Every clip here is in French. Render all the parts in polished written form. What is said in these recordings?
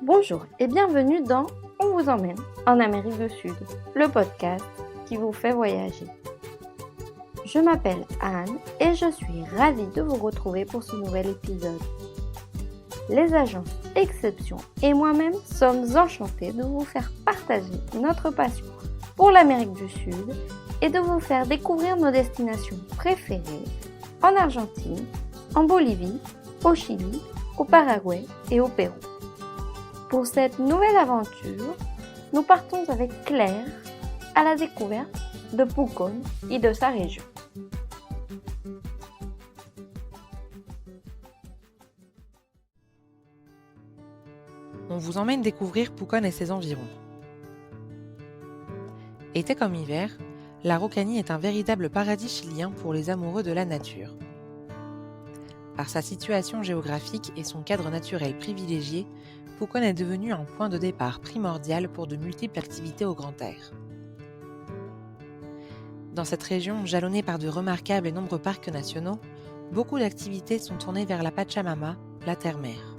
Bonjour et bienvenue dans On vous emmène en Amérique du Sud, le podcast qui vous fait voyager. Je m'appelle Anne et je suis ravie de vous retrouver pour ce nouvel épisode. Les agences Exception et moi-même sommes enchantés de vous faire partager notre passion pour l'Amérique du Sud et de vous faire découvrir nos destinations préférées en Argentine, en Bolivie, au Chili, au Paraguay et au Pérou. Pour cette nouvelle aventure, nous partons avec Claire à la découverte de Pucón et de sa région. On vous emmène découvrir Pucón et ses environs. Été comme hiver, l'Araucanie est un véritable paradis chilien pour les amoureux de la nature. Par sa situation géographique et son cadre naturel privilégié, Pucón est devenu un point de départ primordial pour de multiples activités au grand air. Dans cette région, jalonnée par de remarquables et nombreux parcs nationaux, beaucoup d'activités sont tournées vers la Pachamama, la terre-mère.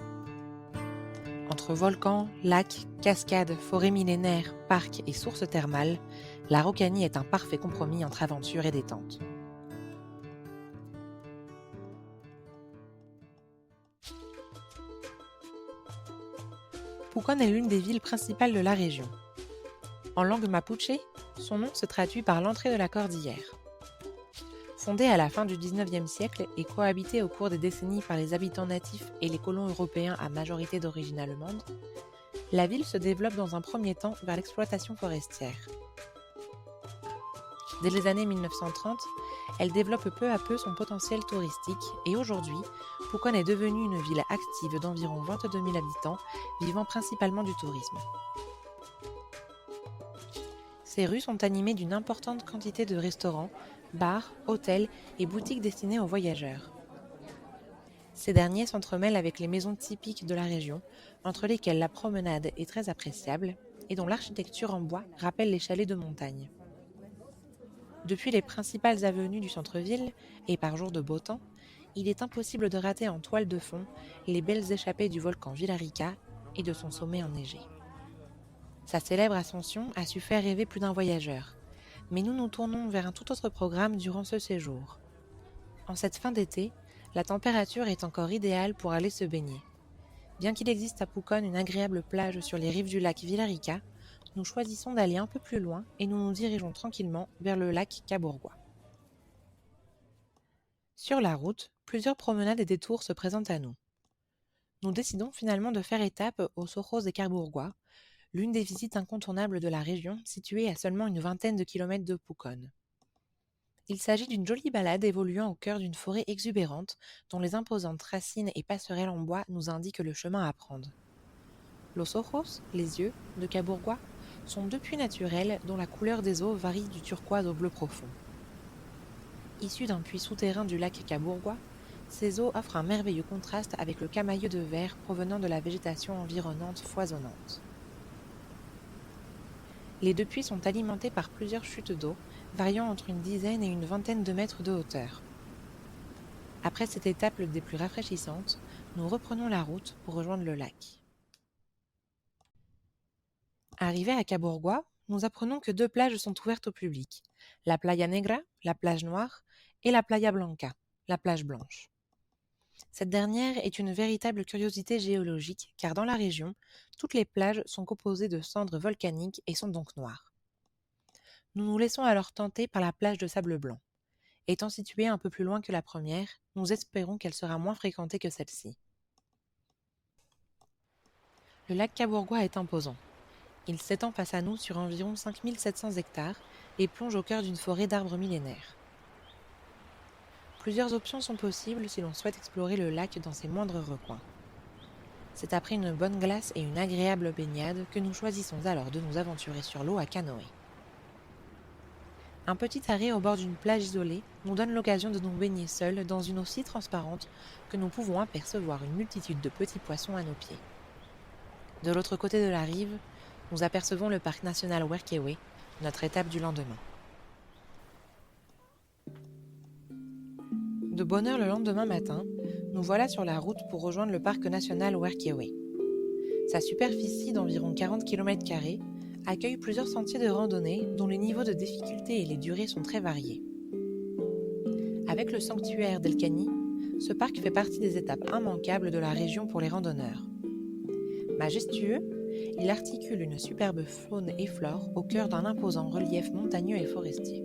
Entre volcans, lacs, cascades, forêts millénaires, parcs et sources thermales, l'Araucanie est un parfait compromis entre aventure et détente. Pucón est l'une des villes principales de la région. En langue mapuche, son nom se traduit par l'entrée de la cordillère. Fondée à la fin du XIXe siècle et cohabitée au cours des décennies par les habitants natifs et les colons européens à majorité d'origine allemande, la ville se développe dans un premier temps vers l'exploitation forestière. Dès les années 1930, elle développe peu à peu son potentiel touristique et aujourd'hui, Pucón est devenue une ville active d'environ 22 000 habitants vivant principalement du tourisme. Ces rues sont animées d'une importante quantité de restaurants, bars, hôtels et boutiques destinées aux voyageurs. Ces derniers s'entremêlent avec les maisons typiques de la région, entre lesquelles la promenade est très appréciable et dont l'architecture en bois rappelle les chalets de montagne. Depuis les principales avenues du centre-ville, et par jour de beau temps, il est impossible de rater en toile de fond les belles échappées du volcan Villarrica et de son sommet enneigé. Sa célèbre ascension a su faire rêver plus d'un voyageur, mais nous nous tournons vers un tout autre programme durant ce séjour. En cette fin d'été, la température est encore idéale pour aller se baigner. Bien qu'il existe à Pucón une agréable plage sur les rives du lac Villarrica, nous choisissons d'aller un peu plus loin et nous nous dirigeons tranquillement vers le lac Cabourgua. Sur la route, plusieurs promenades et détours se présentent à nous. Nous décidons finalement de faire étape aux Ojos de Cabourgua, l'une des visites incontournables de la région située à seulement une vingtaine de kilomètres de Pucón. Il s'agit d'une jolie balade évoluant au cœur d'une forêt exubérante dont les imposantes racines et passerelles en bois nous indiquent le chemin à prendre. Los Ojos, les yeux, de Cabourgua, sont deux puits naturels dont la couleur des eaux varie du turquoise au bleu profond. Issus d'un puits souterrain du lac Cabourgua, ces eaux offrent un merveilleux contraste avec le camailleux de verre provenant de la végétation environnante foisonnante. Les deux puits sont alimentés par plusieurs chutes d'eau, variant entre une dizaine et une vingtaine de mètres de hauteur. Après cette étape des plus rafraîchissantes, nous reprenons la route pour rejoindre le lac. Arrivés à Cabourgua, nous apprenons que deux plages sont ouvertes au public, la Playa Negra, la plage noire, et la Playa Blanca, la plage blanche. Cette dernière est une véritable curiosité géologique car dans la région, toutes les plages sont composées de cendres volcaniques et sont donc noires. Nous nous laissons alors tenter par la plage de sable blanc. Étant située un peu plus loin que la première, nous espérons qu'elle sera moins fréquentée que celle-ci. Le lac Cabourgua est imposant. Il s'étend face à nous sur environ 5700 hectares et plonge au cœur d'une forêt d'arbres millénaires. Plusieurs options sont possibles si l'on souhaite explorer le lac dans ses moindres recoins. C'est après une bonne glace et une agréable baignade que nous choisissons alors de nous aventurer sur l'eau à canoë. Un petit arrêt au bord d'une plage isolée nous donne l'occasion de nous baigner seuls dans une eau si transparente que nous pouvons apercevoir une multitude de petits poissons à nos pieds. De l'autre côté de la rive, nous apercevons le parc national Huerquehue, notre étape du lendemain. De bonne heure le lendemain matin, nous voilà sur la route pour rejoindre le parc national Huerquehue. Sa superficie d'environ 40 km² accueille plusieurs sentiers de randonnée dont les niveaux de difficulté et les durées sont très variés. Avec le sanctuaire d'El Khani, ce parc fait partie des étapes immanquables de la région pour les randonneurs. Majestueux, il articule une superbe faune et flore au cœur d'un imposant relief montagneux et forestier.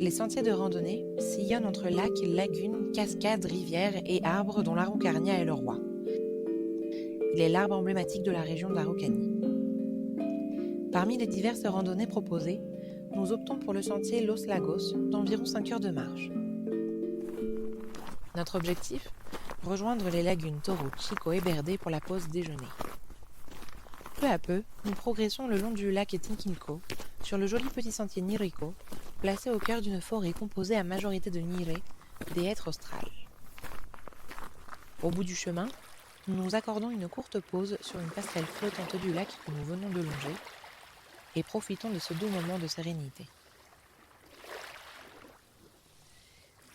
Les sentiers de randonnée sillonnent entre lacs, lagunes, cascades, rivières et arbres dont l'araucarnia est le roi. Il est l'arbre emblématique de la région d'Araucanie. Parmi les diverses randonnées proposées, nous optons pour le sentier Los Lagos d'environ 5 heures de marche. Notre objectif ? Rejoindre les lagunes Toro, Chico et Berde pour la pause déjeuner. Peu à peu, nous progressons le long du lac Tinquilco, sur le joli petit sentier Nirico, placé au cœur d'une forêt composée à majorité de nirés, des hêtres australes. Au bout du chemin, nous nous accordons une courte pause sur une passerelle flottante du lac que nous venons de longer et profitons de ce doux moment de sérénité.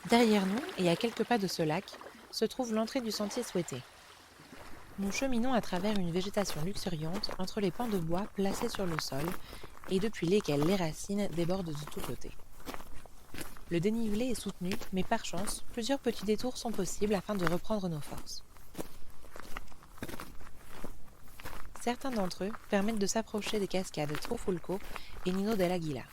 Derrière nous, et à quelques pas de ce lac, se trouve l'entrée du sentier souhaité. Nous cheminons à travers une végétation luxuriante entre les pans de bois placés sur le sol et depuis lesquels les racines débordent de tous côtés. Le dénivelé est soutenu, mais par chance, plusieurs petits détours sont possibles afin de reprendre nos forces. Certains d'entre eux permettent de s'approcher des cascades Trofulco et Nino del Águila.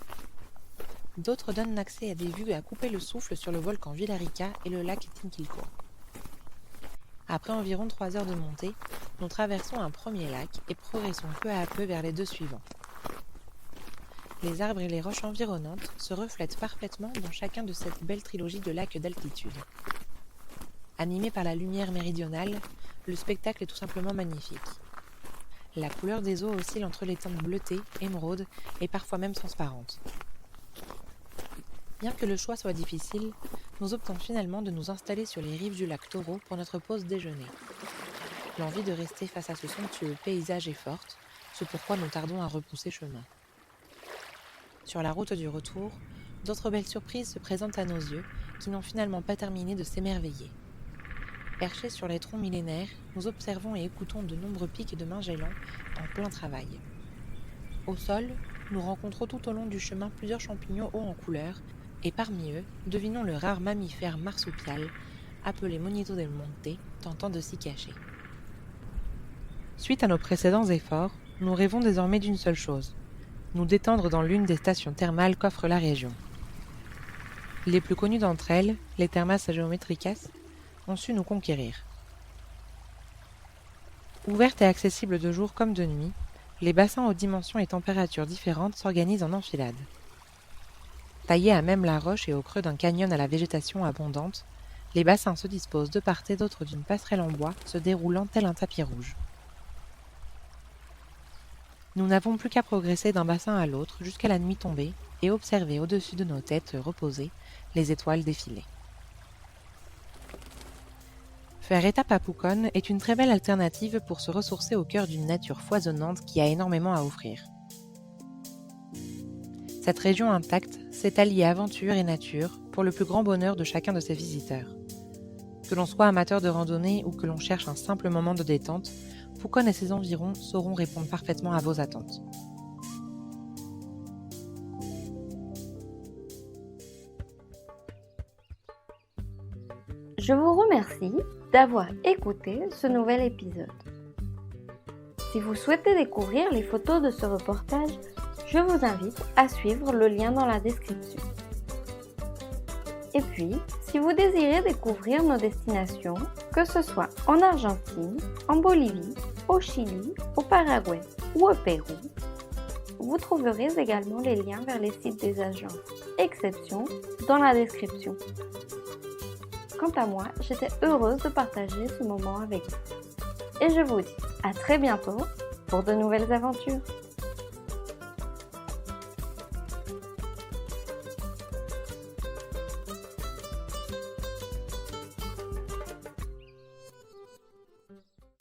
D'autres donnent accès à des vues à couper le souffle sur le volcan Villarrica et le lac Tinquilco. Après environ 3 heures de montée, nous traversons un premier lac et progressons peu à peu vers les 2 suivants. Les arbres et les roches environnantes se reflètent parfaitement dans chacun de cette belle trilogie de lacs d'altitude. Animé par la lumière méridionale, le spectacle est tout simplement magnifique. La couleur des eaux oscille entre les teintes bleutées, émeraudes et parfois même transparentes. Bien que le choix soit difficile, nous optons finalement de nous installer sur les rives du lac Toro pour notre pause déjeuner. L'envie de rester face à ce somptueux paysage est forte, c'est pourquoi nous tardons à repousser chemin. Sur la route du retour, d'autres belles surprises se présentent à nos yeux, qui n'ont finalement pas terminé de s'émerveiller. Perchés sur les troncs millénaires, nous observons et écoutons de nombreux pics de Magellan en plein travail. Au sol, nous rencontrons tout au long du chemin plusieurs champignons hauts en couleur, et parmi eux, devinons le rare mammifère marsupial, appelé Monito del Monte, tentant de s'y cacher. Suite à nos précédents efforts, nous rêvons désormais d'une seule chose, nous détendre dans l'une des stations thermales qu'offre la région. Les plus connues d'entre elles, les Thermas Geométricas, ont su nous conquérir. Ouvertes et accessibles de jour comme de nuit, les bassins aux dimensions et températures différentes s'organisent en enfilade. Taillés à même la roche et au creux d'un canyon à la végétation abondante, les bassins se disposent de part et d'autre d'une passerelle en bois se déroulant tel un tapis rouge. Nous n'avons plus qu'à progresser d'un bassin à l'autre jusqu'à la nuit tombée et observer au-dessus de nos têtes reposées les étoiles défiler. Faire étape à Pucón est une très belle alternative pour se ressourcer au cœur d'une nature foisonnante qui a énormément à offrir. Cette région intacte s'est alliée aventure et nature pour le plus grand bonheur de chacun de ses visiteurs. Que l'on soit amateur de randonnée ou que l'on cherche un simple moment de détente, Pucón et ses environs sauront répondre parfaitement à vos attentes. Je vous remercie d'avoir écouté ce nouvel épisode. Si vous souhaitez découvrir les photos de ce reportage, je vous invite à suivre le lien dans la description. Et puis, si vous désirez découvrir nos destinations, que ce soit en Argentine, en Bolivie, au Chili, au Paraguay ou au Pérou, vous trouverez également les liens vers les sites des agences Exception dans la description. Quant à moi, j'étais heureuse de partager ce moment avec vous. Et je vous dis à très bientôt pour de nouvelles aventures.